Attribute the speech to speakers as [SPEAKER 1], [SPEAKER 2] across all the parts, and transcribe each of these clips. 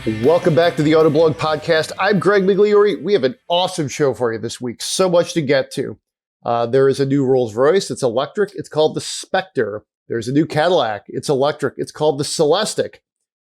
[SPEAKER 1] Welcome back to the Autoblog Podcast. I'm Greg Migliore. We have an awesome show for you this week. So much to get to. There is a new Rolls-Royce. It's electric. It's called the Spectre. There's a new Cadillac. It's electric. It's called the Celestiq.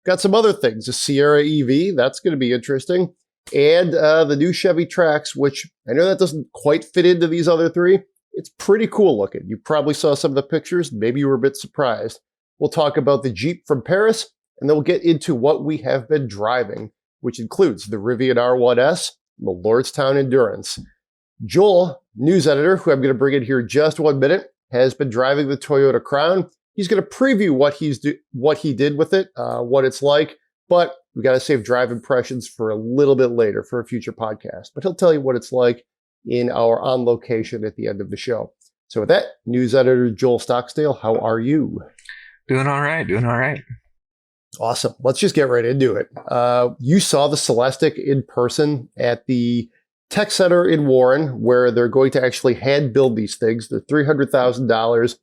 [SPEAKER 1] Got some other things. The Sierra EV. That's going to be interesting. And the new Chevy Trax, which I know that doesn't quite fit into these other three. It's pretty cool looking. You probably saw some of the pictures. Maybe you were a bit surprised. We'll talk about the Jeep from Paris. And then we'll get into what we have been driving, which includes the Rivian R1S and the Lordstown Endurance. Joel, news editor, who I'm going to bring in here in just 1 minute, has been driving the Toyota Crown. He's going to preview what he did with it, what it's like, but we got to save drive impressions for a little bit later for a future podcast. But he'll tell you what it's like in our on location at the end of the show. So with that, news editor Joel Stocksdale, how are you?
[SPEAKER 2] Doing all right.
[SPEAKER 1] Awesome. Let's just get right into it. You saw the Celestiq in person at the Tech Center in Warren, where they're going to actually hand build these things. They're $300,000.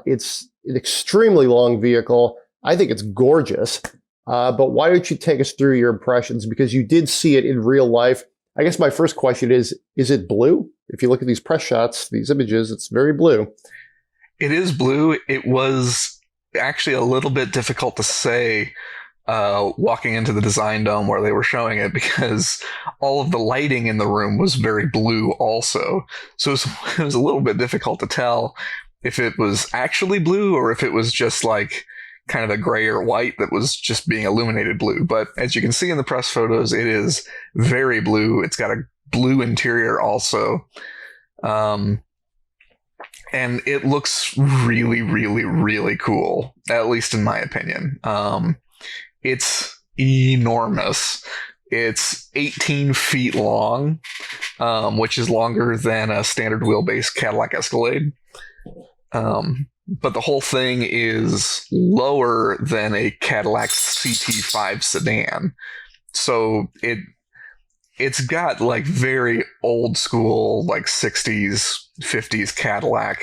[SPEAKER 1] It's an extremely long vehicle. I think it's gorgeous. But why don't you take us through your impressions? Because you did see it in real life. I guess my first question is it blue? If you look at these press shots, these images, it's very blue.
[SPEAKER 2] It is blue. It was actually a little bit difficult to say walking into the design dome where they were showing it, because all of the lighting in the room was very blue also. So it was a little bit difficult to tell if it was actually blue or if it was just like kind of a gray or white that was just being illuminated blue. But as you can see in the press photos, it is very blue. It's got a blue interior also. And it looks really, really, really cool, at least in my opinion. It's enormous. It's 18 feet long, which is longer than a standard wheelbase Cadillac Escalade. But the whole thing is lower than a Cadillac CT5 sedan. So it's got like very old school, like 60s, 50s Cadillac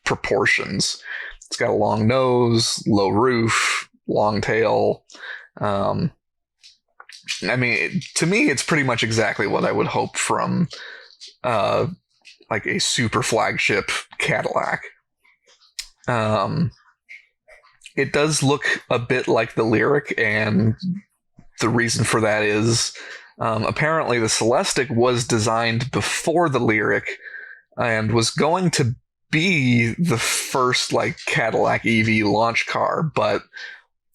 [SPEAKER 2] proportions. It's got a long nose, low roof, long tail. I mean, to me, it's pretty much exactly what I would hope from like a super flagship Cadillac. It does look a bit like the Lyriq, and the reason for that is apparently the Celestiq was designed before the Lyriq and was going to be the first like Cadillac EV launch car, but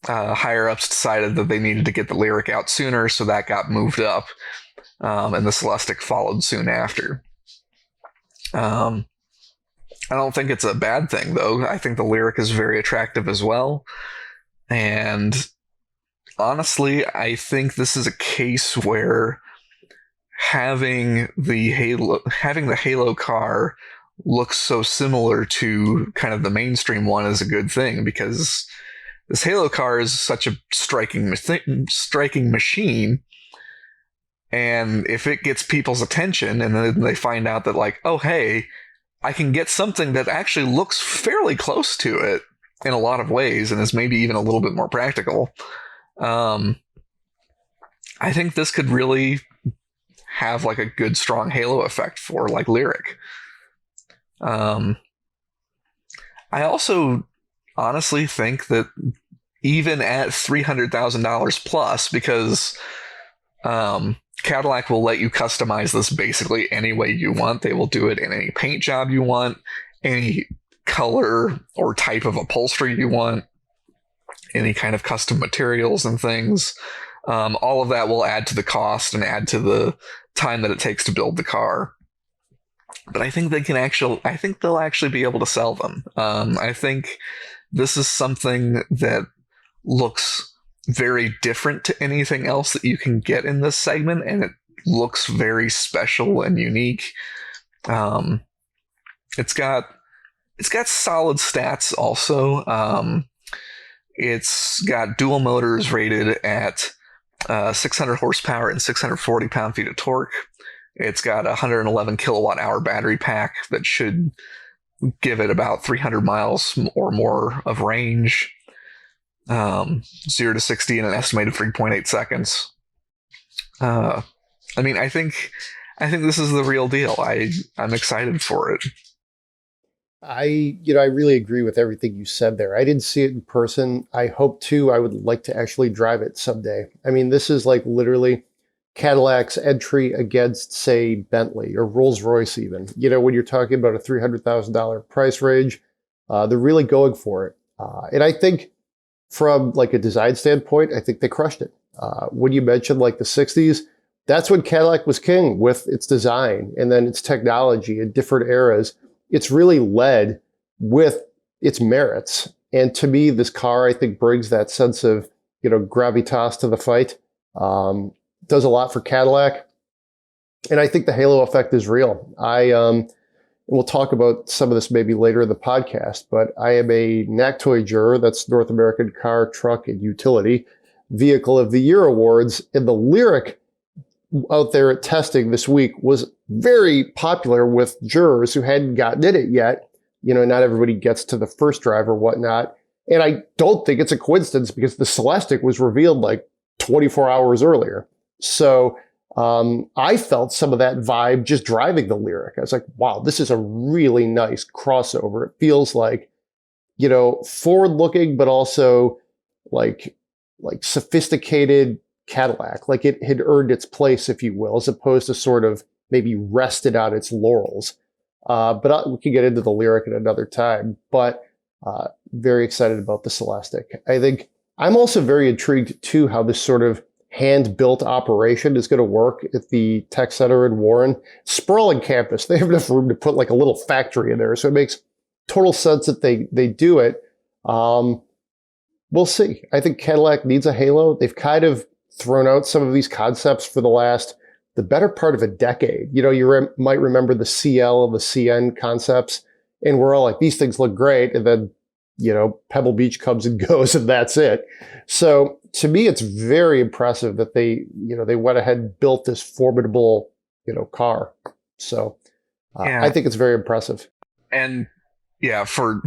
[SPEAKER 2] higher ups decided that they needed to get the Lyriq out sooner, so that got moved up, and the Celestiq followed soon after. I don't think it's a bad thing, though. I think the Lyriq is very attractive as well, and honestly, I think this is a case where having the Halo car looks so similar to kind of the mainstream one is a good thing, because this Halo car is such a striking machine, and if it gets people's attention and then they find out that like, oh hey, I can get something that actually looks fairly close to it in a lot of ways and is maybe even a little bit more practical, I think this could really have like a good strong halo effect for like Lyriq. I also honestly think that even at $300,000 plus, because Cadillac will let you customize this basically any way you want. They will do it in any paint job you want, any color or type of upholstery you want, any kind of custom materials and things. All of that will add to the cost and add to the time that it takes to build the car. But I think they'll actually be able to sell them. I think this is something that looks very different to anything else that you can get in this segment, and it looks very special and unique. It's got solid stats also. It's got dual motors rated at 600 horsepower and 640 pound-feet of torque. It's got a 111 kilowatt hour battery pack that should give it about 300 miles or more of range. 0 to 60 in an estimated 3.8 seconds. I mean, I think this is the real deal. I'm excited for it.
[SPEAKER 1] I really agree with everything you said there. I didn't see it in person. I hope to. I would like to actually drive it someday. I mean, this is like literally Cadillac's entry against, say, Bentley or Rolls-Royce even. When you're talking about a $300,000 price range, they're really going for it. And I think from like a design standpoint, I think they crushed it. When you mentioned like the 60s, that's when Cadillac was king with its design and then its technology in different eras. It's really led with its merits. And to me, this car, I think, brings that sense of, gravitas to the fight. Does a lot for Cadillac. And I think the halo effect is real. We'll talk about some of this maybe later in the podcast, but I am a NACTOY juror, that's North American Car, Truck, and Utility Vehicle of the Year Awards. And the Lyriq out there at testing this week was very popular with jurors who hadn't gotten in it yet. Not everybody gets to the first drive or whatnot. And I don't think it's a coincidence because the Celestiq was revealed like 24 hours earlier. So I felt some of that vibe just driving the Lyriq. I was like, wow, this is a really nice crossover. It feels like, forward looking, but also like sophisticated Cadillac, like it had earned its place, if you will, as opposed to sort of maybe rested on its laurels. But we can get into the Lyriq at another time. But very excited about the Celestiq. I think I'm also very intrigued too how this sort of hand-built operation is going to work at the tech center in Warren. Sprawling campus. They have enough room to put like a little factory in there, so it makes total sense that they do it. We'll see. I think Cadillac needs a halo. They've kind of thrown out some of these concepts for the better part of a decade. You might remember the CL and the CN concepts, and we're all like, these things look great. And then, Pebble Beach comes and goes, and that's it. So to me, it's very impressive that they went ahead and built this formidable, car. So
[SPEAKER 2] Yeah.
[SPEAKER 1] I think it's very impressive.
[SPEAKER 2] And yeah, for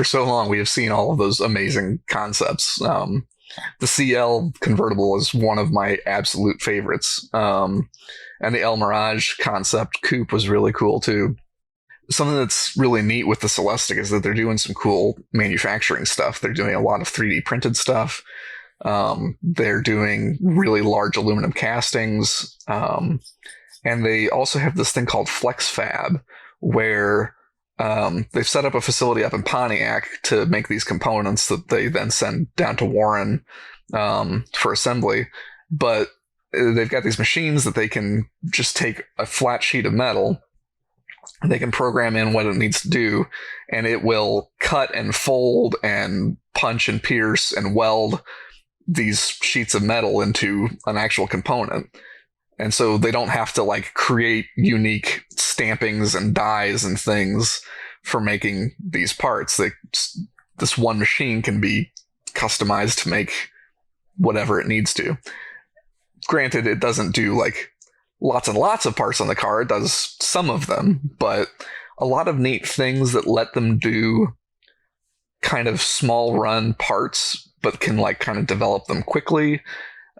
[SPEAKER 2] so long, we have seen all of those amazing concepts. The CL convertible is one of my absolute favorites. And the El Mirage concept coupe was really cool too. Something that's really neat with the Celestiq is that they're doing some cool manufacturing stuff. They're doing a lot of 3D printed stuff. They're doing really large aluminum castings. And they also have this thing called Flex Fab, where they've set up a facility up in Pontiac to make these components that they then send down to Warren for assembly. But they've got these machines that they can just take a flat sheet of metal, and they can program in what it needs to do, and it will cut and fold and punch and pierce and weld these sheets of metal into an actual component. And so they don't have to like create unique stampings and dies and things for making these parts. This one machine can be customized to make whatever it needs to. Granted, it doesn't do like lots and lots of parts on the car. It does some of them, but a lot of neat things that let them do kind of small run parts, but can like kind of develop them quickly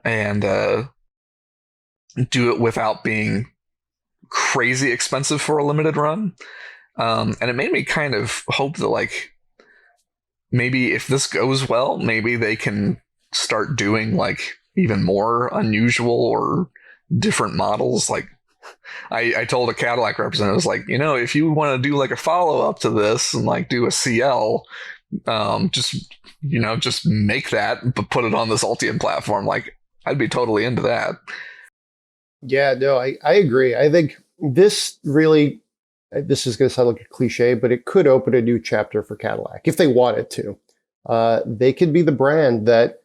[SPEAKER 2] and do it without being crazy expensive for a limited run. And it made me kind of hope that like maybe if this goes well, maybe they can start doing like even more unusual or different models. Like I told a Cadillac representative, I was like, if you want to do like a follow up to this and like do a CL, just make that, but put it on this Ultium platform. Like I'd be totally into that.
[SPEAKER 1] Yeah, no, I agree. I think this is going to sound like a cliche, but it could open a new chapter for Cadillac if they wanted to. They could be the brand that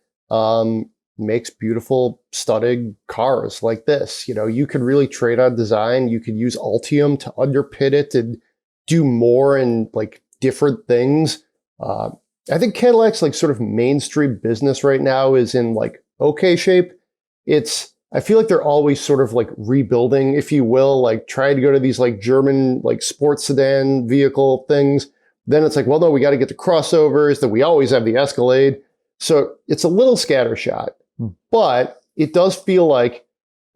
[SPEAKER 1] makes beautiful, stunning cars like this. You can really trade on design. You can use Ultium to underpin it and do more and like different things. I think Cadillac's like sort of mainstream business right now is in like okay shape. I feel like they're always sort of like rebuilding, if you will, like trying to go to these like German like sports sedan vehicle things. Then it's like, well, no, we got to get the crossovers. Then we always have the Escalade. So it's a little scattershot, but it does feel like,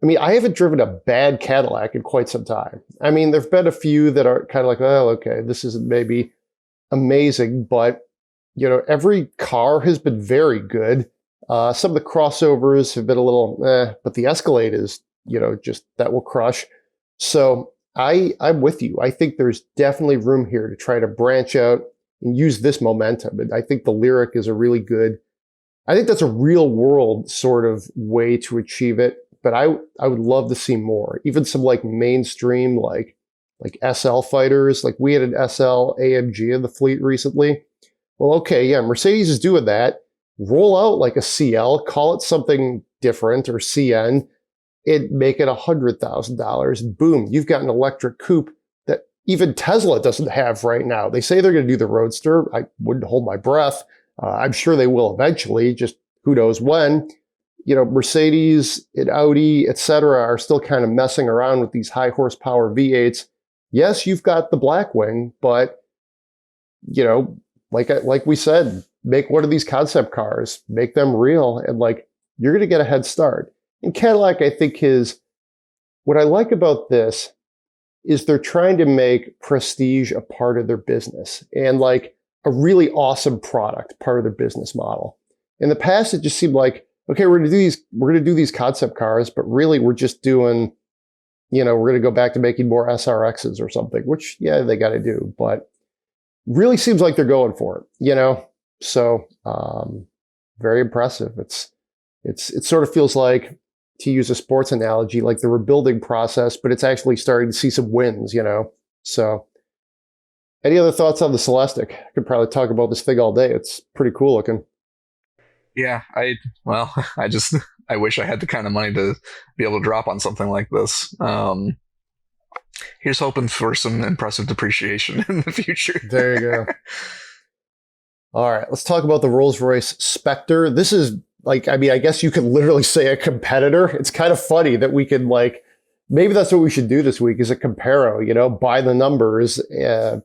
[SPEAKER 1] I mean, I haven't driven a bad Cadillac in quite some time. I mean, there've been a few that are kind of like, oh, okay, this isn't maybe amazing, but every car has been very good. Some of the crossovers have been a little, but the Escalade is, just that will crush. So I'm with you. I think there's definitely room here to try to branch out and use this momentum. And I think the Lyriq is a really good, I think that's a real world sort of way to achieve it. But I would love to see more, even some like mainstream, like SL fighters. Like we had an SL AMG in the fleet recently. Well, okay, yeah, Mercedes is doing that. Roll out like a CL, call it something different, or CN, and make it $100,000. Boom, you've got an electric coupe that even Tesla doesn't have right now. They say they're going to do the Roadster. I wouldn't hold my breath. I'm sure they will eventually, just who knows when. Mercedes and Audi, etc., are still kind of messing around with these high horsepower V8s. Yes, you've got the Blackwing, but like we said, make one of these concept cars, make them real, and you're going to get a head start. And Cadillac, I think, what I like about this is they're trying to make prestige a part of their business and like a really awesome product part of their business model. In the past, it just seemed like, okay, we're going to do these concept cars, but really we're just doing, we're going to go back to making more SRXs or something, which, yeah, they got to do, but really seems like they're going for it, So, very impressive. It sort of feels like, to use a sports analogy, like the rebuilding process, but it's actually starting to see some wins, So, any other thoughts on the Celestiq? I could probably talk about this thing all day. It's pretty cool looking.
[SPEAKER 2] Yeah, I wish I had the kind of money to be able to drop on something like this. Here's hoping for some impressive depreciation in the future.
[SPEAKER 1] There you go. All right, let's talk about the Rolls-Royce Specter. This is I guess you could literally say a competitor. It's kind of funny that we could maybe that's what we should do this week is a comparo, by the numbers.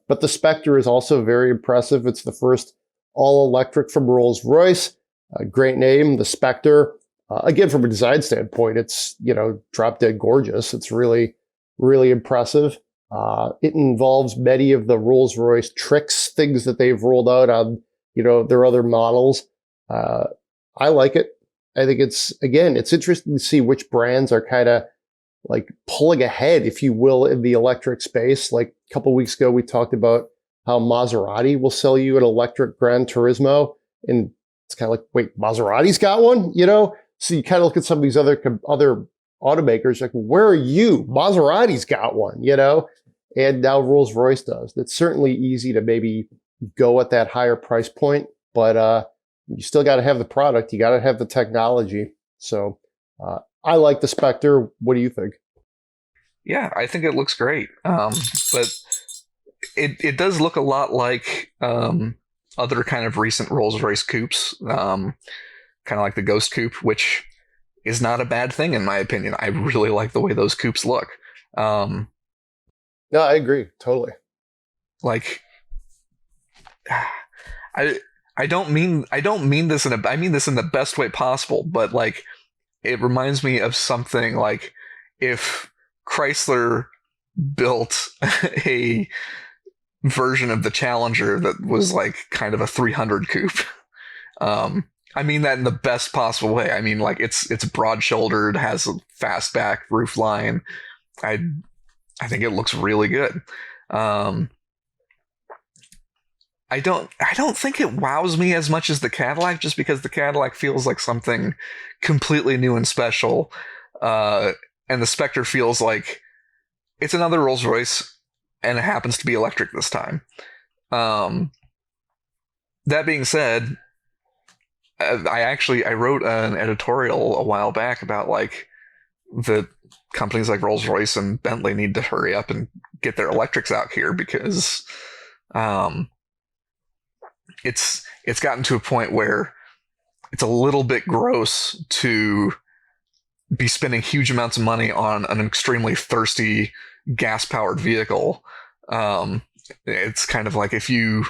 [SPEAKER 1] But the Spectre is also very impressive. It's the first all-electric from Rolls-Royce. A great name, the Spectre. Again, from a design standpoint, it's, drop dead gorgeous. It's really, really impressive. It involves many of the Rolls-Royce tricks, things that they've rolled out on, their other models. I like it. I think it's interesting to see which brands are kind of pulling ahead, if you will, in the electric space. Like a couple of weeks ago, we talked about how Maserati will sell you an electric Gran Turismo. And it's kind of like, wait, Maserati's got one, So you kind of look at some of these other automakers, like, where are you? Maserati's got one, And now Rolls-Royce does. It's certainly easy to maybe go at that higher price point, but you still got to have the product. You got to have the technology. So I like the Spectre. What do you think?
[SPEAKER 2] Yeah, I think it looks great. But it does look a lot like other kind of recent Rolls-Royce coupes, kind of like the Ghost Coupe, which is not a bad thing in my opinion. I really like the way those coupes look.
[SPEAKER 1] No, I agree totally.
[SPEAKER 2] I don't mean this I mean this in the best way possible, but it reminds me of something like if Chrysler built a version of the Challenger that was kind of a 300 coupe. I mean that in the best possible way. I mean it's broad-shouldered, has a fastback roof line. I think it looks really good. I don't think it wows me as much as the Cadillac, just because the Cadillac feels like something completely new and special, and the Spectre feels like it's another Rolls-Royce, and it happens to be electric this time. That being said, I wrote an editorial a while back about the companies like Rolls-Royce and Bentley need to hurry up and get their electrics out here, because it's gotten to a point where it's a little bit gross to be spending huge amounts of money on an extremely thirsty gas-powered vehicle. It's kind of like if you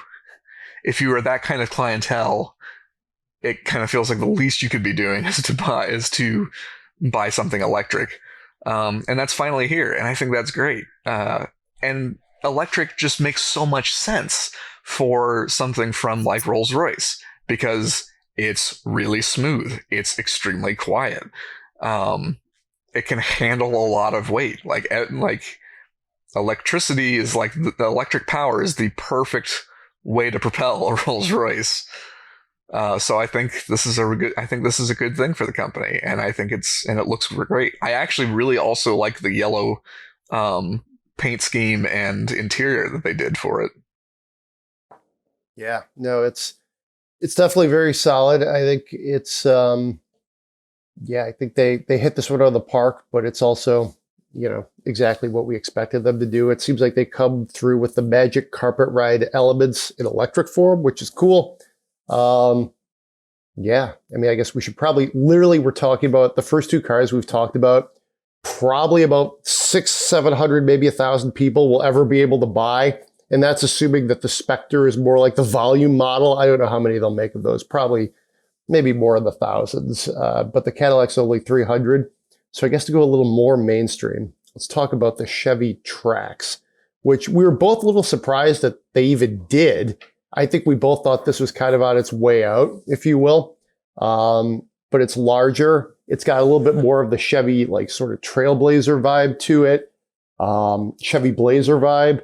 [SPEAKER 2] are that kind of clientele, it kind of feels like the least you could be doing is to buy something electric. And that's finally here, and I think that's great. And electric just makes so much sense for something from like Rolls-Royce because it's really smooth. It's extremely quiet. It can handle a lot of weight. Like electricity is like the electric power is the perfect way to propel a Rolls-Royce. So I think this is a good thing for the company, and I think it looks great. I actually really also like the yellow paint scheme and interior that they did for it.
[SPEAKER 1] Yeah, no, it's definitely very solid. I think it's I think they hit this one out of the park, but it's also, exactly what we expected them to do. It seems like they come through with the magic carpet ride elements in electric form, which is cool. Yeah, I mean, I guess we should probably we're talking about the first two cars we've talked about. Probably about 600-700, maybe 1,000 people will ever be able to buy. And that's assuming that the Spectre is more like the volume model. I don't know how many they'll make of those. Probably maybe more in the thousands. But the Cadillac's only 300. So I guess to go a little more mainstream, let's talk about the Chevy Trax, which we were both a little surprised that they even did. I think we both thought this was kind of on its way out, if you will. But it's larger. It's got a little bit more of the Chevy, like sort of Trailblazer vibe to it. Chevy Blazer vibe.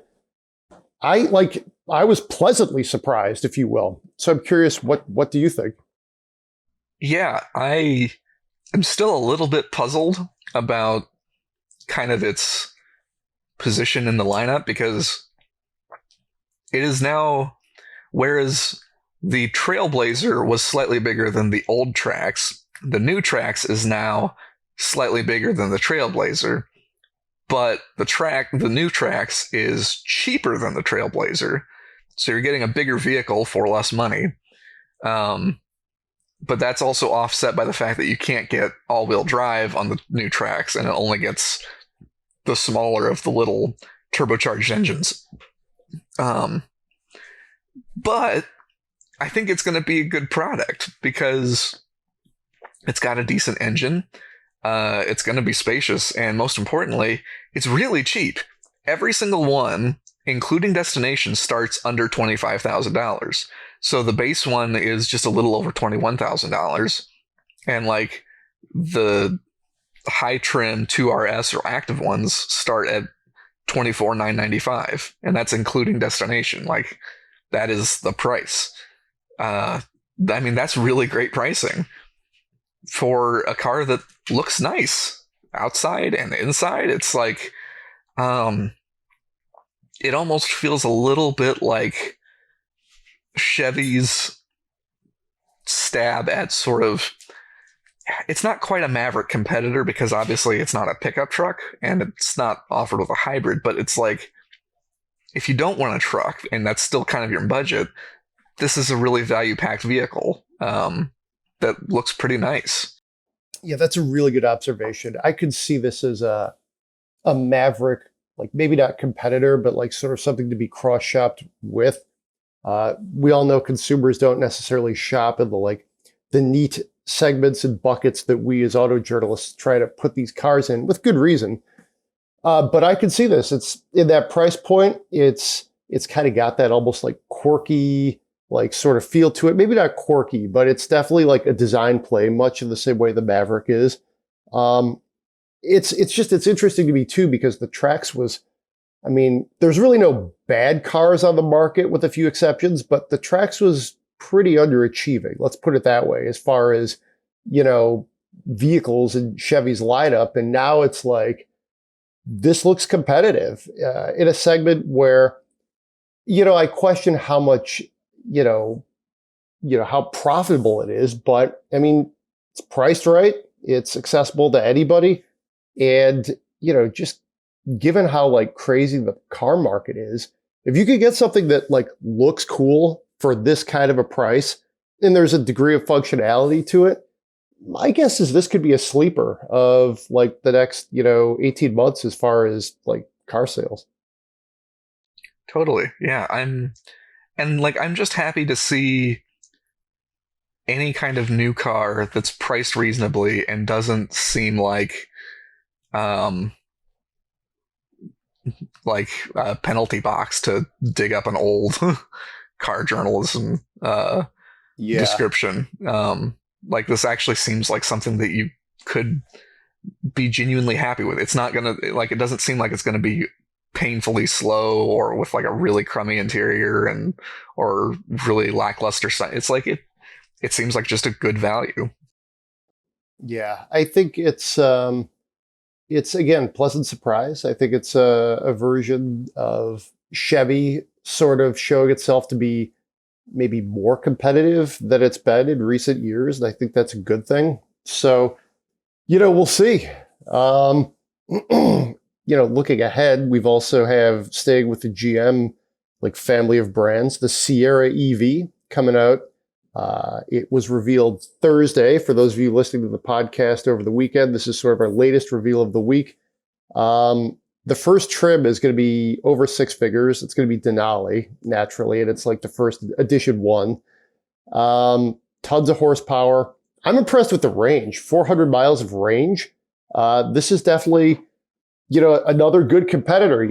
[SPEAKER 1] I was pleasantly surprised, if you will. So I'm curious, what do you think?
[SPEAKER 2] Yeah, I am still a little bit puzzled about kind of its position in the lineup because it is now, whereas the Trailblazer was slightly bigger than the old Trax, the new Trax is now slightly bigger than the Trailblazer, but the new Trax is cheaper than the Trailblazer, so you're getting a bigger vehicle for less money. But that's also offset by the fact that you can't get all-wheel drive on the new Trax, and it only gets the smaller of the little turbocharged engines. But I think it's going to be a good product because it's got a decent engine. It's going to be spacious, and most importantly, it's really cheap. Every single one, including destination, starts under $25,000. So the base one is just a little over $21,000, and like the high trim 2RS or active ones start at $24,995, and that's including destination. Like that is the price. I mean, that's really great pricing for a car that looks nice outside and inside. It's like, it almost feels a little bit like Chevy's stab at sort of, it's not quite a Maverick competitor because obviously it's not a pickup truck and it's not offered with a hybrid, but it's like, if you don't want a truck and that's still kind of your budget, this is a really value-packed vehicle that looks pretty nice.
[SPEAKER 1] Yeah, that's a really good observation. I could see this as a Maverick, like maybe not competitor, but like sort of something to be cross-shopped with. We all know consumers don't necessarily shop in the neat segments and buckets that we as auto journalists try to put these cars in with good reason. But I can see this. It's in that price point. It's kind of got that almost like quirky, like sort of feel to it. Maybe not quirky, but it's definitely like a design play, much in the same way the Maverick is. It's interesting to me too, because the Trax was, I mean, there's really no bad cars on the market with a few exceptions, but the Trax was pretty underachieving. Let's put it that way, as far as, vehicles in Chevy's lineup. And now it's like, this looks competitive in a segment where, I question how much, how profitable it is, but I mean, it's priced right. It's accessible to anybody. And, just given how like crazy the car market is, if you could get something that like looks cool for this kind of a price, and there's a degree of functionality to it, my guess is this could be a sleeper of like the next, 18 months as far as like car sales.
[SPEAKER 2] Totally. Yeah. I'm just happy to see any kind of new car that's priced reasonably and doesn't seem like a penalty box to dig up an old car journalism description. Like this actually seems like something that you could be genuinely happy with. It's not gonna it doesn't seem like it's gonna be painfully slow or with like a really crummy interior or really lackluster sign. It's like it seems like just a good value.
[SPEAKER 1] Yeah, I think it's again pleasant surprise. I think it's a version of Chevy sort of showing itself to be maybe more competitive than it's been in recent years, and I think that's a good thing. So, we'll see. Looking ahead, we've also have staying with the GM family of brands, the Sierra EV coming out. It was revealed Thursday. For those of you listening to the podcast over the weekend, this is sort of our latest reveal of the week. The first trim is going to be over six figures. It's going to be Denali, naturally, and it's like the first edition one. Tons of horsepower. I'm impressed with the range. 400 miles of range. This is definitely, another good competitor,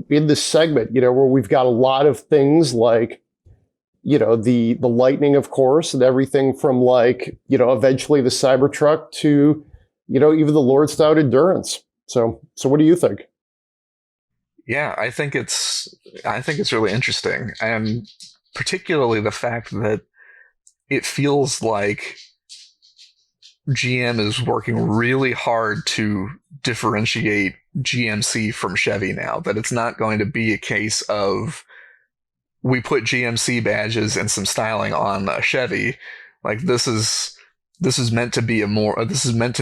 [SPEAKER 1] in this segment, where we've got a lot of things like, the Lightning, of course, and everything from eventually the Cybertruck to, even the Lordstown Endurance. So what do you think?
[SPEAKER 2] Yeah, I think it's really interesting, and particularly the fact that it feels like GM is working really hard to differentiate GMC from Chevy now. That it's not going to be a case of we put GMC badges and some styling on a Chevy. Like this is meant to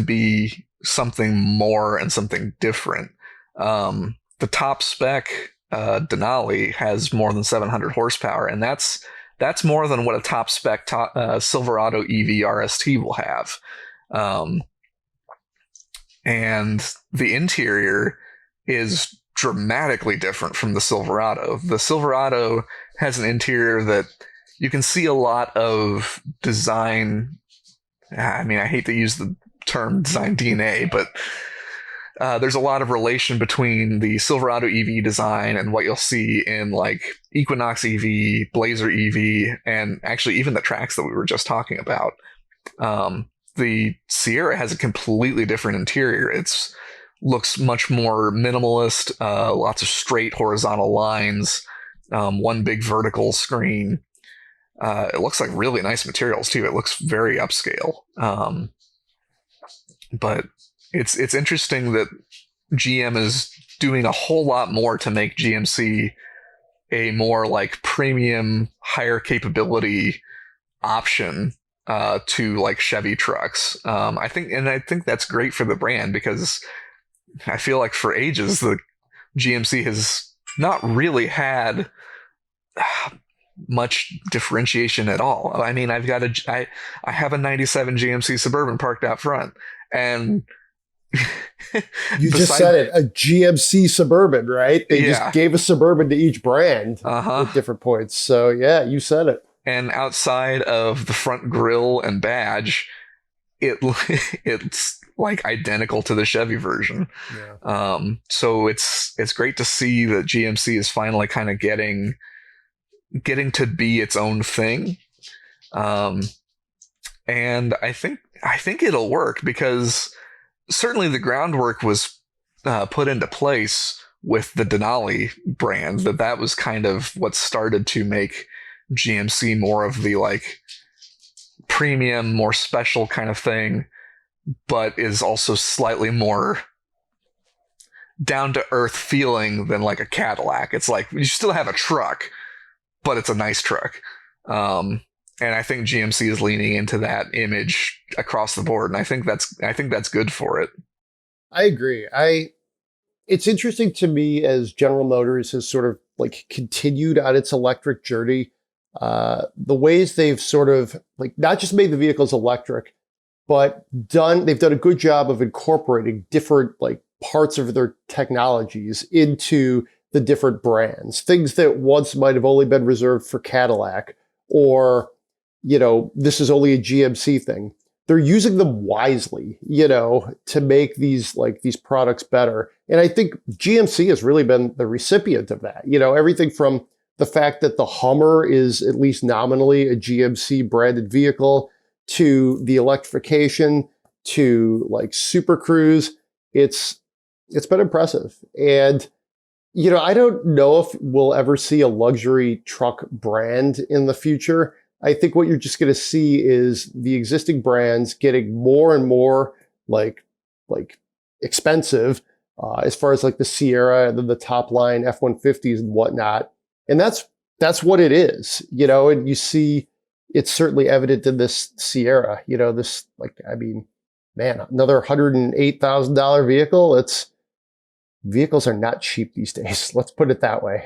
[SPEAKER 2] be something more and something different. The top spec Denali has more than 700 horsepower, and that's more than what a top spec Silverado EV RST will have. And the interior is dramatically different from the Silverado. The Silverado has an interior that you can see a lot of design. I mean, I hate to use the term design DNA, but there's a lot of relation between the Silverado EV design and what you'll see in Equinox EV, Blazer EV, and actually even the Trax that we were just talking about. The Sierra has a completely different interior. It's looks much more minimalist, lots of straight horizontal lines, one big vertical screen. It looks like really nice materials too. It looks very upscale. But it's interesting that GM is doing a whole lot more to make GMC a more premium, higher capability option to Chevy trucks. I think that's great for the brand, because I feel like for ages the GMC has not really had much differentiation at all. I mean, I have a 97 GMC Suburban parked out front, and
[SPEAKER 1] you just said it, a GMC Suburban, right? They just gave a Suburban to each brand at different points. So yeah, you said it.
[SPEAKER 2] And outside of the front grille and badge, it's identical to the Chevy version. Yeah. So it's great to see that GMC is finally kind of getting to be its own thing. And I think it'll work, because certainly the groundwork was put into place with the Denali brand. That was kind of what started to make GMC more of the premium, more special kind of thing, but is also slightly more down to earth feeling than a Cadillac. It's you still have a truck, but it's a nice truck. And I think GMC is leaning into that image across the board, and I think that's good for it.
[SPEAKER 1] I agree. It's interesting to me as General Motors has sort of continued on its electric journey. The ways they've sort of not just made the vehicles electric, but they've done a good job of incorporating different parts of their technologies into the different brands. Things that once might have only been reserved for Cadillac, or this is only a GMC thing. They're using them wisely, to make these products better. And I think GMC has really been the recipient of that. Everything from the fact that the Hummer is at least nominally a GMC branded vehicle to the electrification to like Super Cruise. It's been impressive. And, I don't know if we'll ever see a luxury truck brand in the future. I think what you're just going to see is the existing brands getting more and more like expensive as far as like the Sierra and then the top line F-150s and whatnot. And that's what it is, and you see it's certainly evident in this Sierra, this another $108,000 vehicle. Vehicles are not cheap these days. Let's put it that way.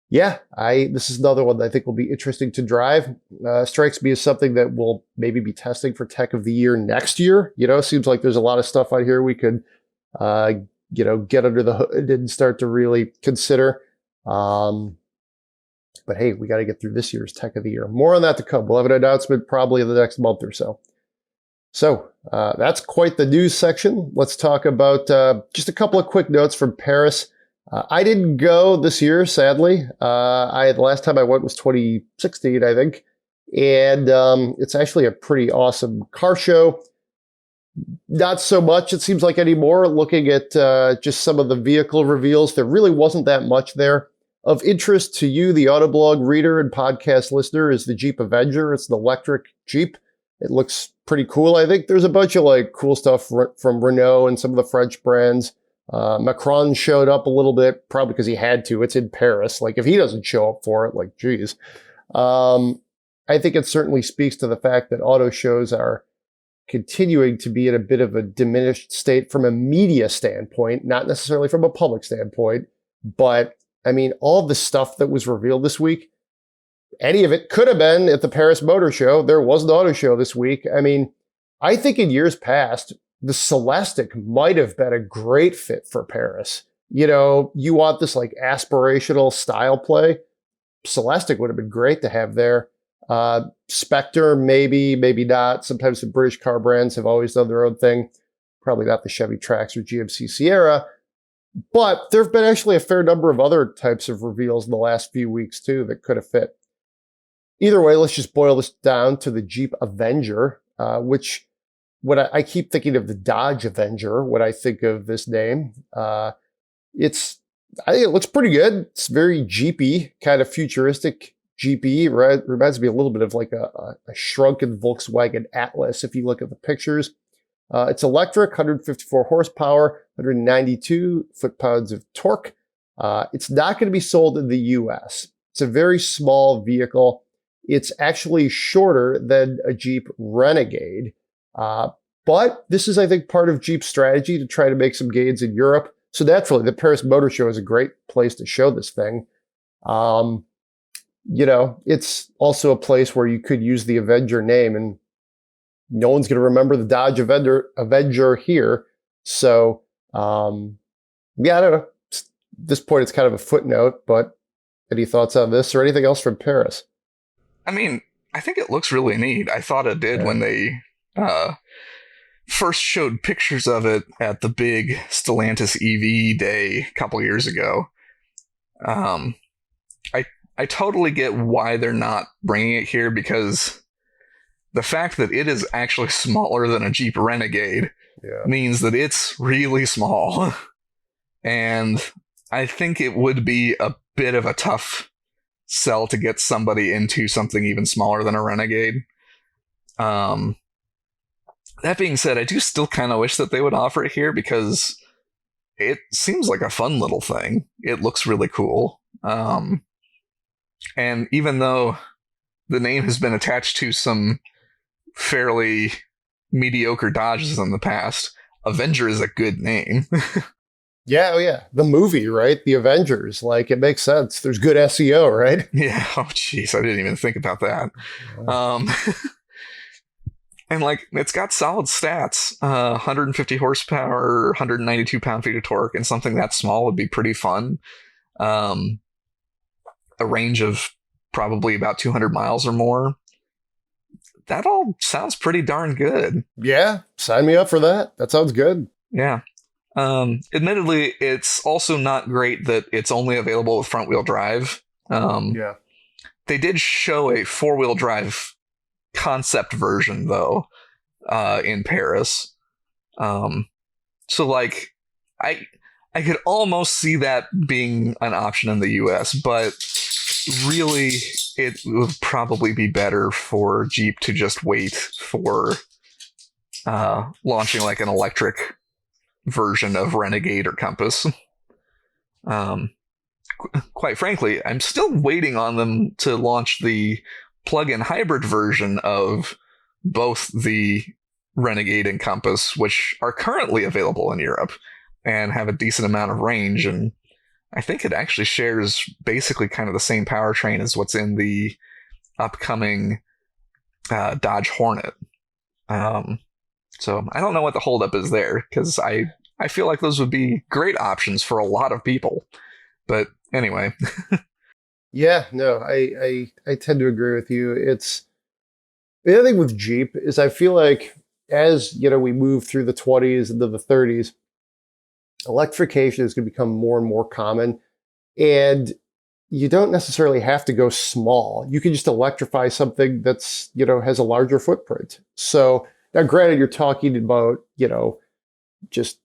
[SPEAKER 1] Yeah, this is another one that I think will be interesting to drive. Strikes me as something that we'll maybe be testing for Tech of the Year next year. Seems like there's a lot of stuff out here we could, get under the hood and start to really consider. But hey, we got to get through this year's Tech of the Year. More on that to come. We'll have an announcement probably in the next month or so. So that's quite the news section. Let's talk about just a couple of quick notes from Paris. I didn't go this year, sadly. The last time I went was 2016, I think. And it's actually a pretty awesome car show. Not so much, it seems like, anymore. Looking at just some of the vehicle reveals, there really wasn't that much there. Of interest to you, the Autoblog reader and podcast listener, is the Jeep Avenger. It's an electric Jeep. It looks pretty cool, I think. There's a bunch of cool stuff from Renault and some of the French brands. Macron showed up a little bit, probably because he had to. It's in Paris. If he doesn't show up for it, geez. I think it certainly speaks to the fact that auto shows are continuing to be in a bit of a diminished state from a media standpoint, not necessarily from a public standpoint. But, all the stuff that was revealed this week, any of it could have been at the Paris Motor Show. There was an auto show this week. I think in years past, the Celestiq might have been a great fit for Paris. You want this aspirational style play. Celestiq would have been great to have there. Spectre, maybe not. Sometimes the British car brands have always done their own thing. Probably not the Chevy Trax or GMC Sierra. But there have been actually a fair number of other types of reveals in the last few weeks too that could have fit. Either way, let's just boil this down to the Jeep Avenger, which I keep thinking of the Dodge Avenger when I think of this name. I think it looks pretty good. It's very Jeepy, kind of futuristic Jeepy. Right? Reminds me a little bit of a shrunken Volkswagen Atlas if you look at the pictures. It's electric, 154 horsepower, 192 foot-pounds of torque. It's not going to be sold in the US. It's a very small vehicle. It's actually shorter than a Jeep Renegade. But this is, I think, part of Jeep's strategy to try to make some gains in Europe. So naturally, the Paris Motor Show is a great place to show this thing. It's also a place where you could use the Avenger name, and no one's going to remember the Dodge Avenger here. So, I don't know. At this point, it's kind of a footnote, but any thoughts on this or anything else from Paris?
[SPEAKER 2] I think it looks really neat. I thought it did when they first showed pictures of it at the big Stellantis EV day a couple years ago. I totally get why they're not bringing it here, because the fact that it is actually smaller than a Jeep Renegade means that it's really small. And I think it would be a bit of a tough sell to get somebody into something even smaller than a Renegade. That being said, I do still kind of wish that they would offer it here, because it seems like a fun little thing. It looks really cool. And even though the name has been attached to some fairly mediocre Dodges in the past, Avenger is a good name.
[SPEAKER 1] Yeah, oh yeah. The movie, right? The Avengers. It makes sense. There's good SEO, right?
[SPEAKER 2] Yeah. Oh, jeez. I didn't even think about that. And it's got solid stats. 150 horsepower, 192 pound-feet of torque, and something that small would be pretty fun. A range of probably about 200 miles or more. That all sounds pretty darn good.
[SPEAKER 1] Yeah, sign me up for that. That sounds good.
[SPEAKER 2] Yeah. Admittedly, it's also not great that it's only available with front-wheel drive.
[SPEAKER 1] Yeah.
[SPEAKER 2] They did show a four-wheel drive concept version, though, in Paris. So, like, I could almost see that being an option in the US, but really, it would probably be better for Jeep to just wait for launching like an electric version of Renegade or Compass. Quite frankly, I'm still waiting on them to launch the plug-in hybrid version of both the Renegade and Compass, which are currently available in Europe and have a decent amount of range. And I think it actually shares basically kind of the same powertrain as what's in the upcoming Dodge Hornet. So I don't know what the holdup is there, because I feel like those would be great options for a lot of people. But anyway.
[SPEAKER 1] Yeah, no, I tend to agree with you. It's the other thing with Jeep is I feel like as we move through the 20s into the 30s, electrification is going to become more and more common. And you don't necessarily have to go small. You can just electrify something that's, has a larger footprint. So now granted, you're talking about, just,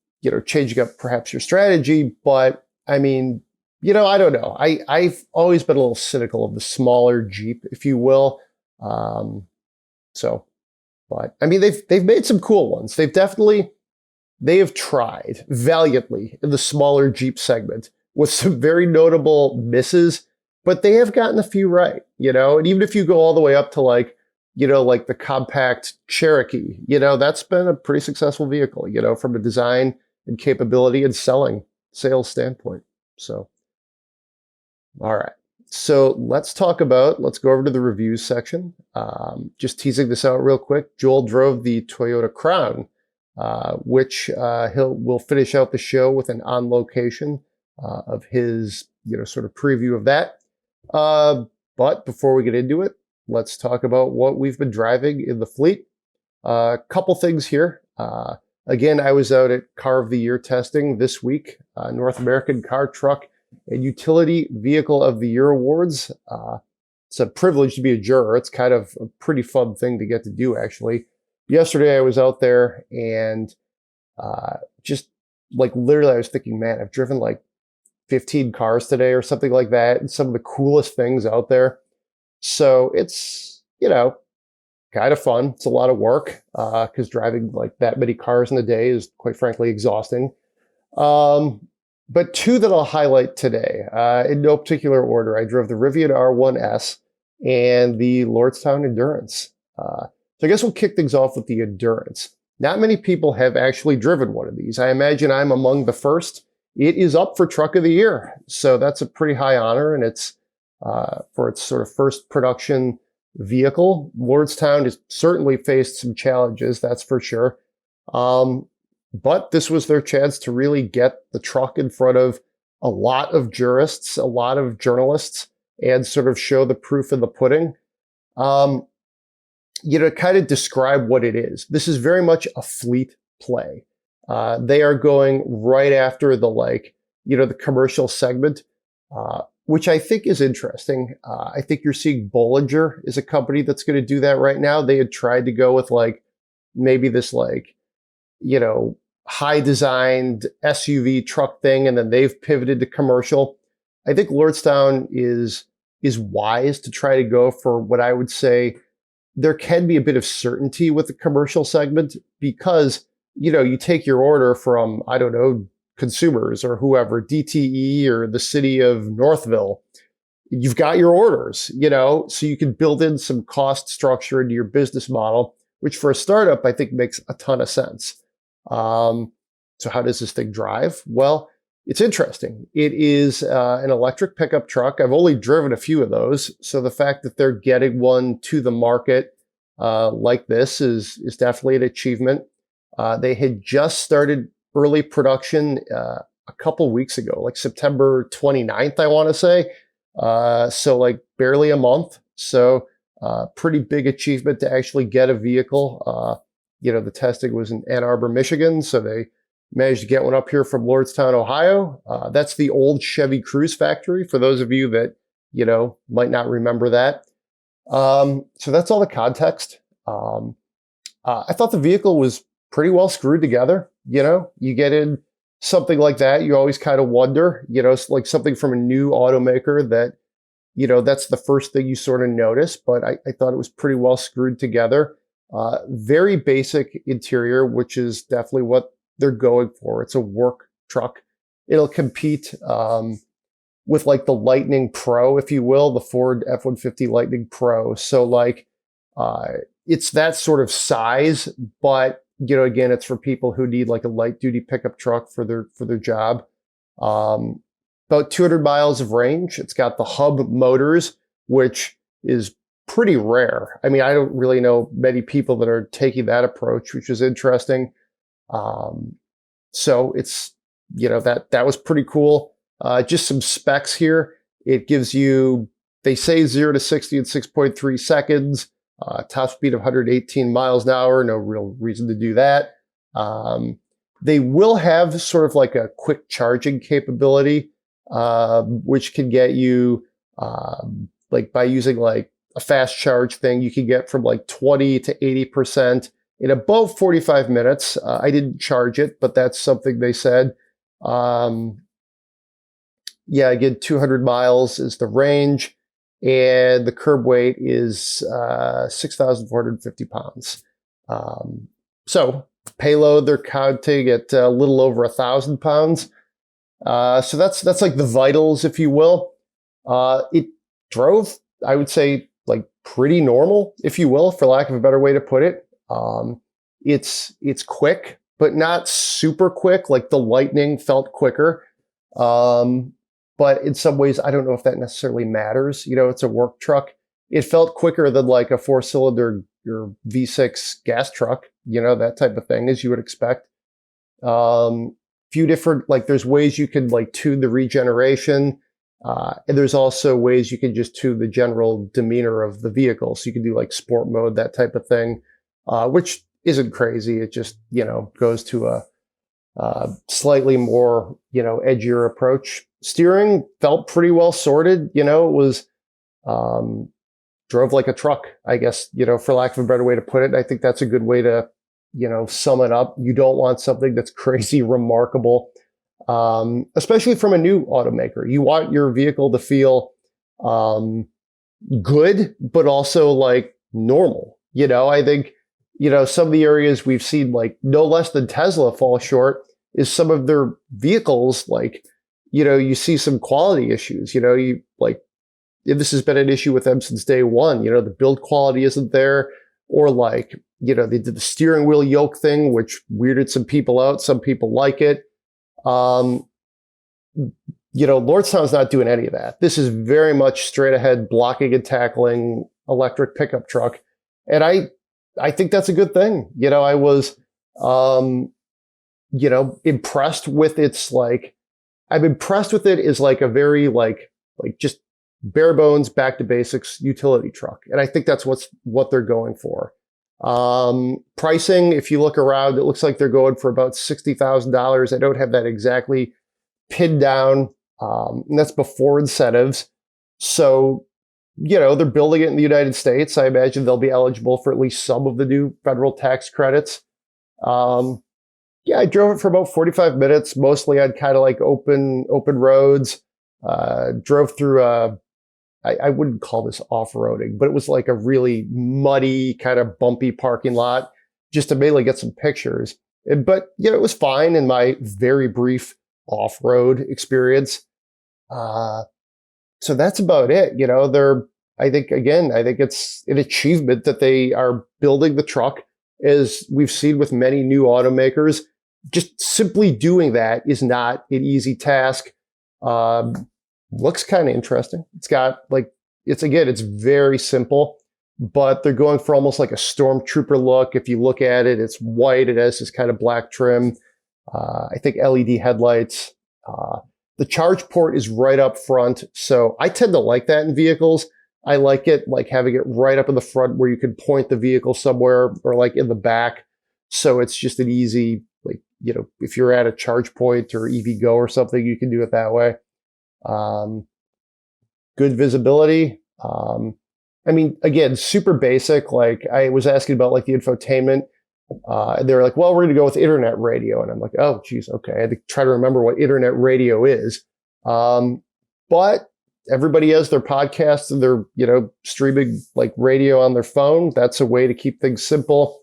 [SPEAKER 1] changing up perhaps your strategy, but I mean, I don't know. I've always been a little cynical of the smaller Jeep, if you will. But I mean, they've made some cool ones. They have tried valiantly in the smaller Jeep segment with some very notable misses, but they have gotten a few right, and even if you go all the way up to like the compact Cherokee, that's been a pretty successful vehicle, from a design and capability and sales standpoint. So, all right. So let's go over to the reviews section. Just teasing this out real quick. Joel drove the Toyota Crown, which we'll finish out the show with an on location of his, sort of preview of that. But before we get into it, let's talk about what we've been driving in the fleet. A couple things here. Again, I was out at Car of the Year testing this week, North American Car, Truck, and Utility Vehicle of the Year Awards. It's a privilege to be a juror. It's kind of a pretty fun thing to get to do, actually. Yesterday, I was out there and just like literally I was thinking, man, I've driven like 15 cars today or something like that, and some of the coolest things out there. So it's, kind of fun. It's a lot of work because driving like that many cars in a day is quite frankly exhausting. But two that I'll highlight today, in no particular order. I drove the Rivian R1S and the Lordstown Endurance. So I guess we'll kick things off with the Endurance. Not many people have actually driven one of these. I imagine I'm among the first. It is up for Truck of the Year. So that's a pretty high honor, and it's for its sort of first production vehicle. Lordstown has certainly faced some challenges, that's for sure. But this was their chance to really get the truck in front of a lot of jurists, a lot of journalists, and sort of show the proof in the pudding. Kind of describe what it is. This is very much a fleet play. They are going right after the commercial segment, which I think is interesting. I think you're seeing Bollinger is a company that's going to do that right now. They had tried to go with maybe this high designed SUV truck thing, and then they've pivoted to commercial. I think Lordstown is wise to try to go for what I would say there can be a bit of certainty with the commercial segment, because you take your order from, I don't know, consumers or whoever, DTE or the city of Northville. You've got your orders, so you can build in some cost structure into your business model, which for a startup, I think makes a ton of sense. So how does this thing drive? Well, it's interesting. It is an electric pickup truck. I've only driven a few of those. So the fact that they're getting one to the market like this is definitely an achievement. They had just started early production a couple weeks ago, like September 29th, I want to say. So like barely a month. So pretty big achievement to actually get a vehicle. The testing was in Ann Arbor, Michigan. So they managed to get one up here from Lordstown, Ohio. That's the old Chevy Cruze factory, for those of you that, might not remember that. So that's all the context. I thought the vehicle was pretty well screwed together. You get in something like that, you always kind of wonder, it's like something from a new automaker that, that's the first thing you sort of notice. But I thought it was pretty well screwed together. Very basic interior, which is definitely what they're going for. It's a work truck. It'll compete with like the Lightning Pro, if you will, the Ford F-150 Lightning Pro. So like it's that sort of size, but again, it's for people who need like a light duty pickup truck for their job. About 200 miles of range. It's got the hub motors, which is pretty rare. I mean, I don't really know many people that are taking that approach, which is interesting. So it's, that was pretty cool. Just some specs here. It gives you, they say 0 to 60 in 6.3 seconds, top speed of 118 miles an hour. No real reason to do that. They will have sort of like a quick charging capability, which can get you, like by using like a fast charge thing, you can get from like 20 to 80% in about 45 minutes. I didn't charge it, but that's something they said. Again, 200 miles is the range, and the curb weight is 6,450 pounds. So payload, they're counting at a little over 1,000 pounds. So that's like the vitals, if you will. It drove, I would say, like pretty normal, if you will, for lack of a better way to put it. It's quick, but not super quick. Like the Lightning felt quicker. But in some ways, I don't know if that necessarily matters. It's a work truck. It felt quicker than like a 4-cylinder or V6 gas truck, that type of thing, as you would expect. Few different, like there's ways you can like tune the regeneration. And there's also ways you can just tune the general demeanor of the vehicle. So you can do like sport mode, that type of thing, which isn't crazy. It just, goes to a slightly more, edgier approach. Steering felt pretty well sorted. It was, drove like a truck, I guess, for lack of a better way to put it. I think that's a good way to, sum it up. You don't want something that's crazy remarkable, especially from a new automaker. You want your vehicle to feel good, but also like normal. I think, some of the areas we've seen like no less than Tesla fall short is some of their vehicles. Like, you see some quality issues, you like, this has been an issue with them since day one. The build quality isn't there, or like, they did the steering wheel yoke thing, which weirded some people out. Some people like it. Lordstown's not doing any of that. This is very much straight ahead blocking and tackling electric pickup truck. And I think that's a good thing. I was, impressed with its like, I'm impressed with it as like a very like just bare bones, back to basics utility truck. And I think that's what they're going for. Pricing, if you look around, it looks like they're going for about $60,000. I don't have that exactly pinned down. And that's before incentives. So, they're building it in the United States. I imagine they'll be eligible for at least some of the new federal tax credits. I drove it for about 45 minutes, mostly on kind of like open roads. Drove through I wouldn't call this off-roading, but it was like a really muddy, kind of bumpy parking lot just to mainly get some pictures. But, it was fine in my very brief off-road experience. So that's about it. I think it's an achievement that they are building the truck, as we've seen with many new automakers. Just simply doing that is not an easy task. Looks kind of interesting. It's got like, it's very simple, but they're going for almost like a stormtrooper look. If you look at it, it's white. It has this kind of black trim. I think LED headlights. The charge port is right up front. So I tend to like that in vehicles. I like it like having it right up in the front where you can point the vehicle somewhere or like in the back. So it's just an easy, like, if you're at a charge point or EVgo or something, you can do it that way. Good visibility. Again, super basic. Like I was asking about like the infotainment. And they were like, well, we're going to go with internet radio. And I'm like, oh, geez, okay. I had to try to remember what internet radio is. But everybody has their podcasts and their, streaming like radio on their phone. That's a way to keep things simple.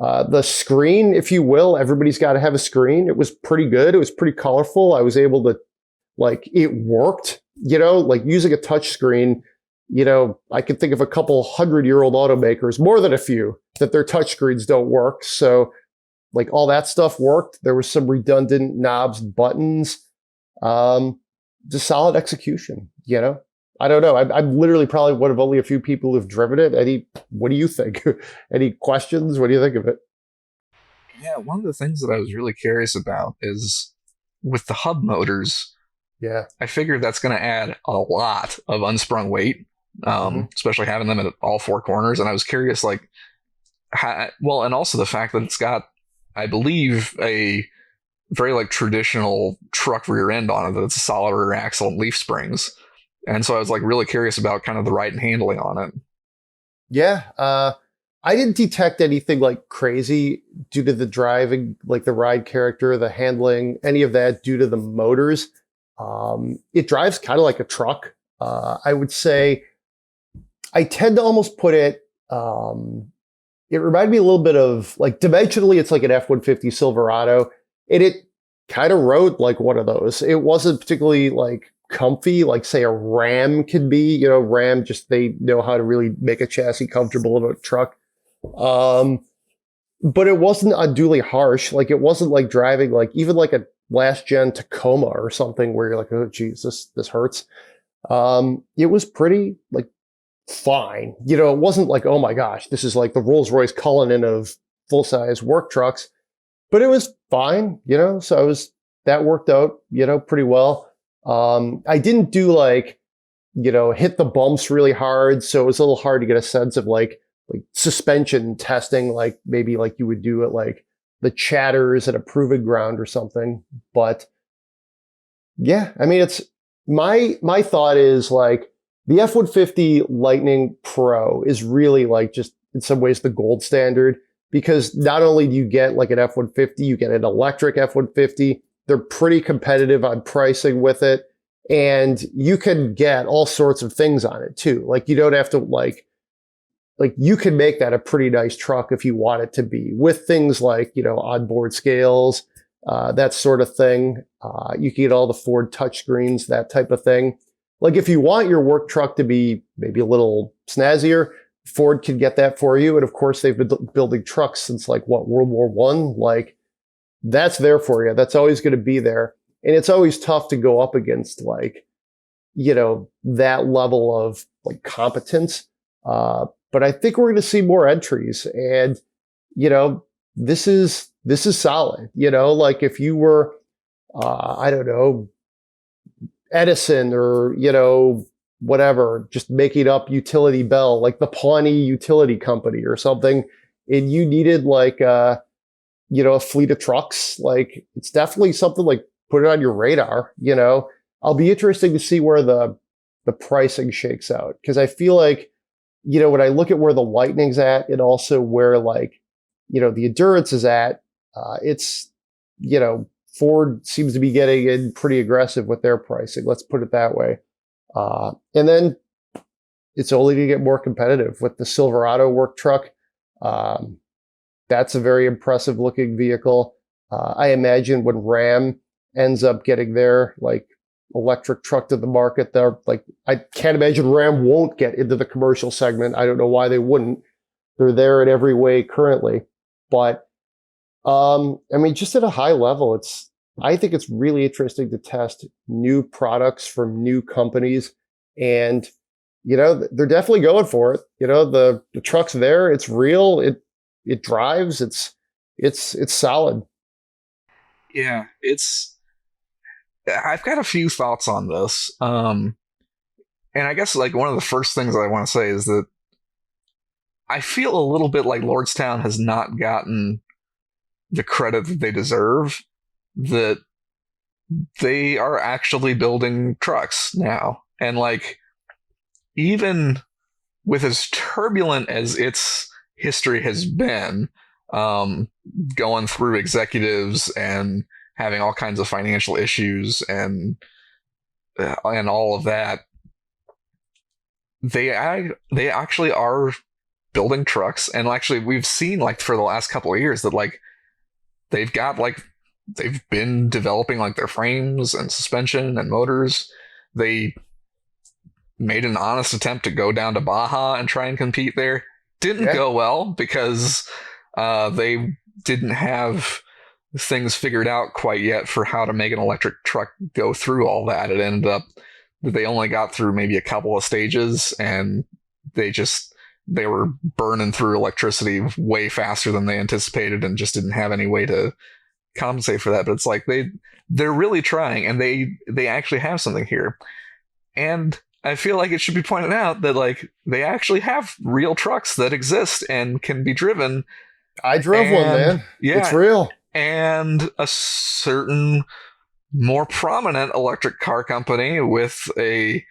[SPEAKER 1] The screen, if you will, everybody's got to have a screen. It was pretty good. It was pretty colorful. I was able to, like, it worked, like using a touch screen. I can think of a couple 100-year-old automakers, more than a few, that their touchscreens don't work. So like all that stuff worked. There was some redundant knobs and buttons. Just solid execution, I don't know. I'm literally probably one of only a few people who've driven it. What do you think? Any questions? What do you think of it?
[SPEAKER 2] Yeah, one of the things that I was really curious about is with the hub motors.
[SPEAKER 1] Yeah.
[SPEAKER 2] I figured that's going to add a lot of unsprung weight. Especially having them at all four corners. And I was curious, like, and also the fact that it's got, I believe, a very like traditional truck rear end on it, that it's a solid rear axle and leaf springs. And so I was like really curious about kind of the ride and handling on it.
[SPEAKER 1] Yeah. I didn't detect anything like crazy due to the driving, like the ride character, the handling, any of that due to the motors. It drives kind of like a truck. I would say I tend to almost put it, it reminded me a little bit of, like, dimensionally, it's like an F-150 Silverado, and it kind of rode like one of those. It wasn't particularly, like, comfy, like, say, a Ram can be. Ram, just they know how to really make a chassis comfortable in a truck. But it wasn't unduly harsh. Like, it wasn't like driving, like, even like a last-gen Tacoma or something where you're like, oh, geez, this hurts. It was pretty, like, fine. It wasn't like, oh my gosh, this is like the Rolls-Royce Cullinan of full-size work trucks, but it was fine, so that worked out, pretty well. I didn't do like, hit the bumps really hard. So it was a little hard to get a sense of like suspension testing, like maybe like you would do at like the chatters at a proving ground or something. But yeah, it's my thought is like, the F-150 Lightning Pro is really like just in some ways the gold standard, because not only do you get like an F-150, you get an electric F-150. They're pretty competitive on pricing with it. And you can get all sorts of things on it too. Like you don't have to like you can make that a pretty nice truck if you want it to be, with things like, onboard scales, that sort of thing. You can get all the Ford touchscreens, that type of thing. Like if you want your work truck to be maybe a little snazzier, Ford can get that for you. And of course, they've been building trucks since like World War I. Like that's there for you. That's always going to be there. And it's always tough to go up against like, that level of like competence. But I think we're going to see more entries, and, this is solid. Like if you were, I don't know, Edison or, whatever, just making up utility bell, like the Pawnee Utility Company or something, and you needed like, a fleet of trucks, like it's definitely something like put it on your radar, I'll be interested to see where the pricing shakes out. Cause I feel like, when I look at where the Lightning's at and also where like, the Endurance is at, it's, Ford seems to be getting in pretty aggressive with their pricing. Let's put it that way. And then it's only going to get more competitive with the Silverado work truck. That's a very impressive looking vehicle. I imagine when Ram ends up getting their like electric truck to the market, they're like, I can't imagine Ram won't get into the commercial segment. I don't know why they wouldn't. They're there in every way currently. But just at a high level, I think it's really interesting to test new products from new companies, and they're definitely going for it. The truck's there, it's real, it drives, it's solid.
[SPEAKER 2] Yeah, I've got a few thoughts on this. And I guess like one of the first things I want to say is that I feel a little bit like Lordstown has not gotten the credit that they deserve, that they are actually building trucks now. And like, even with as turbulent as its history has been, going through executives and having all kinds of financial issues and all of that, they actually are building trucks. And actually, we've seen like for the last couple of years that like they've been developing like their frames and suspension and motors. They made an honest attempt to go down to Baja and try and compete there. Didn't go well because they didn't have things figured out quite yet for how to make an electric truck go through all that. It ended up that they only got through maybe a couple of stages, and they were burning through electricity way faster than they anticipated and just didn't have any way to compensate for that. But it's like they're really trying, and they actually have something here. And I feel like it should be pointed out that like they actually have real trucks that exist and can be driven.
[SPEAKER 1] I drove one, man. Yeah, it's real.
[SPEAKER 2] And a certain more prominent electric car company with a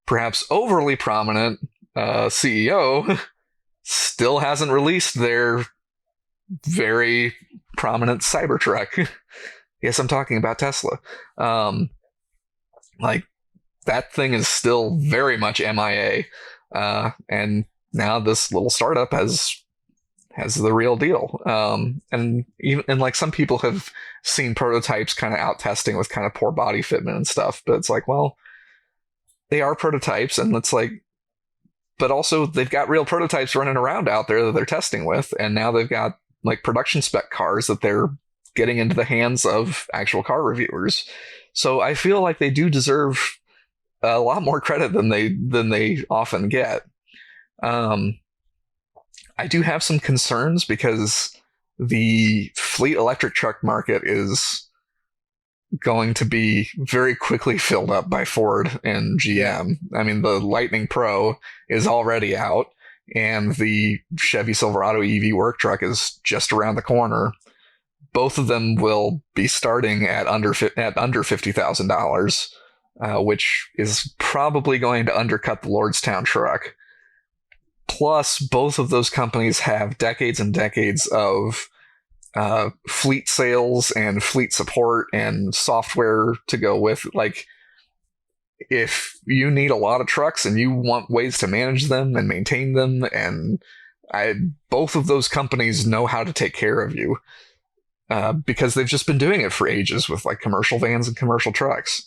[SPEAKER 2] perhaps overly prominent CEO still hasn't released their very prominent Cybertruck. Yes, I'm talking about Tesla. Like, that thing is still very much MIA. And now this little startup has the real deal. And like some people have seen prototypes kind of out testing with kind of poor body fitment and stuff, but it's like, well, they are prototypes, and it's like, but also they've got real prototypes running around out there that they're testing with, and now they've got like production spec cars that they're getting into the hands of actual car reviewers. So I feel like they do deserve a lot more credit than they often get. I do have some concerns because the fleet electric truck market is going to be very quickly filled up by Ford and GM. I mean, the Lightning Pro is already out, and the Chevy Silverado EV work truck is just around the corner. Both of them will be starting at under $50,000, which is probably going to undercut the Lordstown truck. Plus, both of those companies have decades and decades of fleet sales and fleet support and software to go with. Like, if you need a lot of trucks and you want ways to manage them and maintain them, and both of those companies know how to take care of you because they've just been doing it for ages with like commercial vans and commercial trucks.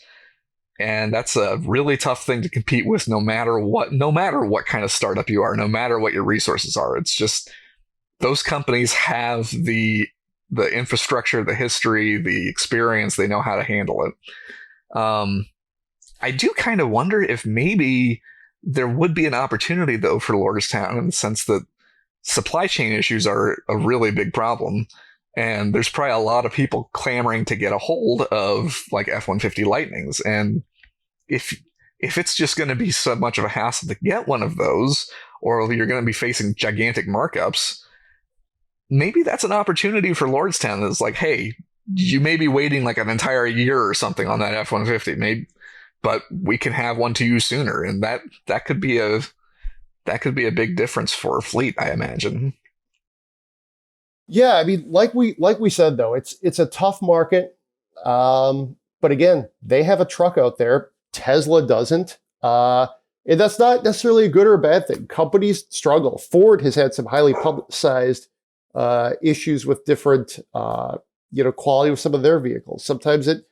[SPEAKER 2] And that's a really tough thing to compete with, no matter what kind of startup you are, no matter what your resources are. It's just those companies have the infrastructure, the history, the experience. They know how to handle it. I do kind of wonder if maybe there would be an opportunity, though, for Lordstown, in the sense that supply chain issues are a really big problem. And there's probably a lot of people clamoring to get a hold of like F-150 Lightnings. And if it's just going to be so much of a hassle to get one of those, or you're going to be facing gigantic markups, maybe that's an opportunity for Lordstown. That's like, hey, you may be waiting like an entire year or something on that F-150, maybe, but we can have one to you sooner. And that could be a big difference for a fleet, I imagine.
[SPEAKER 1] Yeah, I mean, like we said, though, it's a tough market. But again, they have a truck out there. Tesla doesn't. And that's not necessarily a good or a bad thing. Companies struggle. Ford has had some highly publicized issues with different quality of some of their vehicles. Sometimes it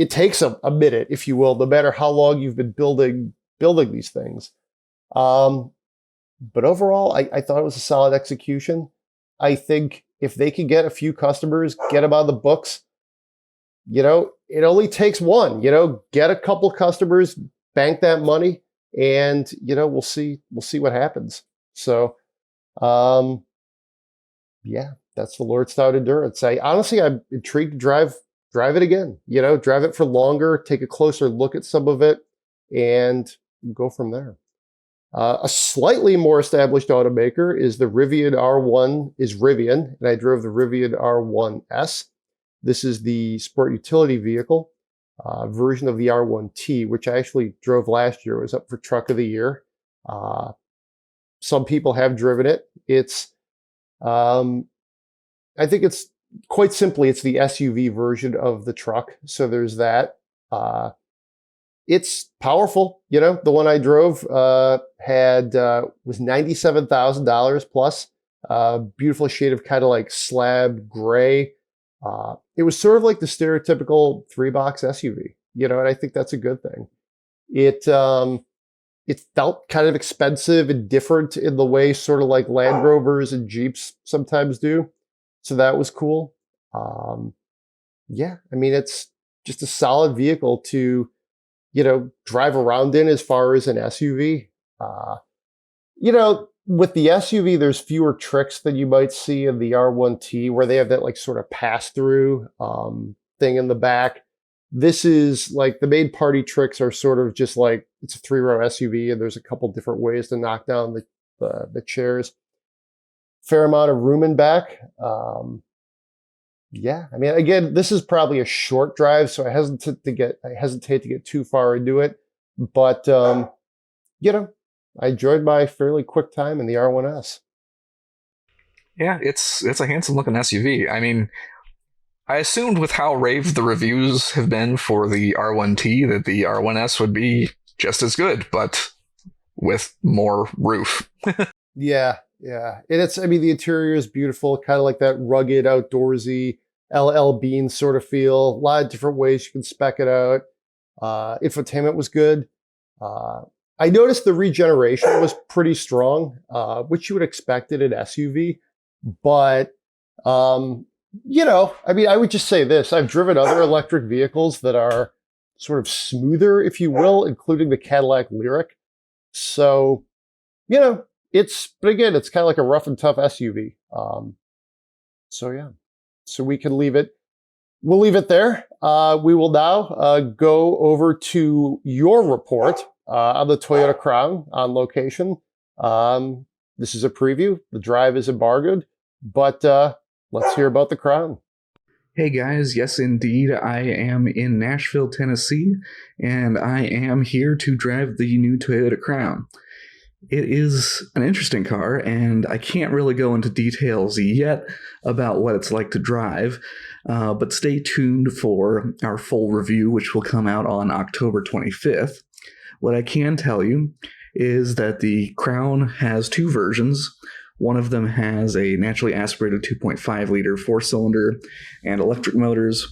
[SPEAKER 1] takes a minute, if you will, no matter how long you've been building these things. But overall, I thought it was a solid execution. I think if they can get a few customers, get them on the books, it only takes one, get a couple customers, bank that money, and, we'll see what happens. So, yeah, that's the Lordstown Endurance. I'm intrigued to drive drive it again, drive it for longer, take a closer look at some of it, and go from there. A slightly more established automaker is the Rivian R1, is Rivian, and I drove the Rivian R1S. This is the sport utility vehicle version of the R1T, which I actually drove last year. It was up for Truck of the Year. Some people have driven it. It's, I think it's quite simply, it's the SUV version of the truck. So there's that. It's powerful. The one I drove was $97,000 plus. Beautiful shade of kind of like slab gray. It was sort of like the stereotypical 3-box SUV, and I think that's a good thing. It felt kind of expensive and different in the way sort of like Land Rovers and Jeeps sometimes do. So that was cool. It's just a solid vehicle to, drive around in as far as an SUV. With the SUV, there's fewer tricks than you might see in the R1T, where they have that like sort of pass-through thing in the back. This is like the main party tricks are sort of just like it's a 3-row SUV, and there's a couple different ways to knock down the chairs. Fair amount of room in back. Again, this is probably a short drive, so I hesitate to get too far into it. But I enjoyed my fairly quick time in the R1S.
[SPEAKER 2] Yeah, it's a handsome looking SUV. I mean, I assumed with how raved the reviews have been for the R1T that the R1S would be just as good, but with more roof.
[SPEAKER 1] Yeah. And the interior is beautiful, kind of like that rugged, outdoorsy LL Bean sort of feel. A lot of different ways you can spec it out. Infotainment was good. I noticed the regeneration was pretty strong, which you would expect in an SUV. But, I would just say this. I've driven other electric vehicles that are sort of smoother, if you will, including the Cadillac Lyriq. So, it's kind of like a rough and tough SUV. So we can leave it. We'll leave it there. We will now go over to your report on the Toyota Crown on location. This is a preview. The drive is embargoed, but let's hear about the Crown.
[SPEAKER 3] Hey guys, yes indeed, I am in Nashville, Tennessee, and I am here to drive the new Toyota Crown. It is an interesting car, and I can't really go into details yet about what it's like to drive, but stay tuned for our full review, which will come out on October 25th. What I can tell you is that the Crown has two versions. One of them has a naturally aspirated 2.5-liter 4-cylinder and electric motors,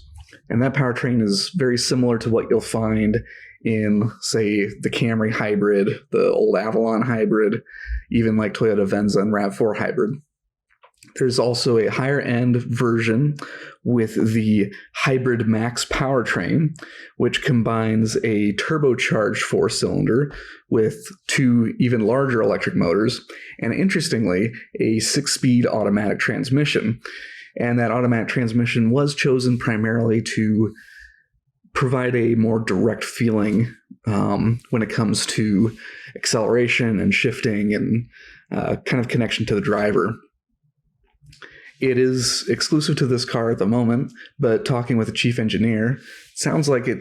[SPEAKER 3] and that powertrain is very similar to what you'll find in, say, the Camry hybrid, the old Avalon hybrid, even like Toyota Venza and RAV4 hybrid. There's also a higher-end version with the Hybrid Max powertrain, which combines a turbocharged 4-cylinder with two even larger electric motors, and interestingly, a 6-speed automatic transmission. And that automatic transmission was chosen primarily to provide a more direct feeling when it comes to acceleration and shifting and kind of connection to the driver. It is exclusive to this car at the moment, but talking with the chief engineer, it sounds like it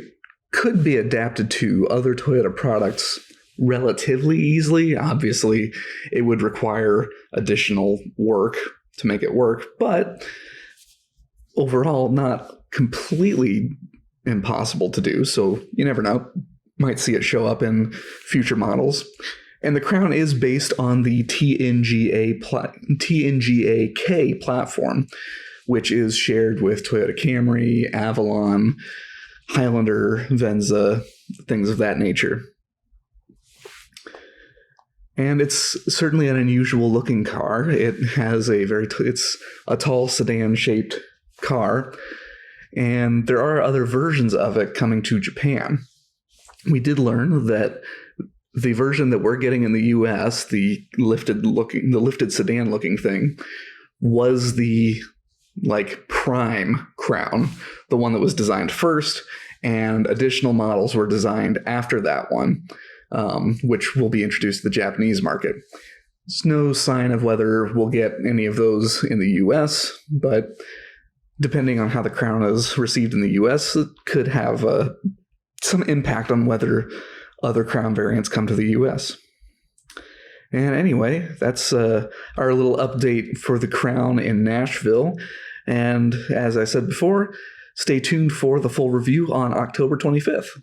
[SPEAKER 3] could be adapted to other Toyota products relatively easily. Obviously, it would require additional work to make it work, but overall, not completely impossible to do. So you never know. Might see it show up in future models. And the Crown is based on the TNGA-K platform, which is shared with Toyota Camry, Avalon, Highlander, Venza, things of that nature. And it's certainly an unusual looking car. It has it's a tall sedan-shaped car, and there are other versions of it coming to Japan. We did learn that the version that we're getting in the US, the lifted sedan looking thing, was the prime Crown, the one that was designed first, and additional models were designed after that one, which will be introduced to the Japanese market. There's no sign of whether we'll get any of those in the US, but depending on how the Crown is received in the US, it could have some impact on whether other Crown variants come to the US. And anyway, that's our little update for the Crown in Nashville. And as I said before, stay tuned for the full review on October 25th.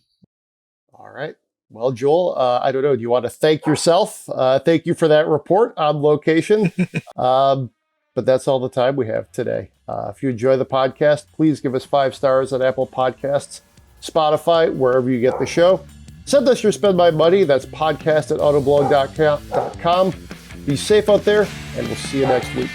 [SPEAKER 1] All right. Well, Joel, I don't know. Do you want to thank yourself? Thank you for that report on location. But that's all the time we have today. If you enjoy the podcast, please give us 5 stars on Apple Podcasts, Spotify, wherever you get the show. Send us your Spend My Money. That's podcast@autoblog.com. Be safe out there, and we'll see you next week.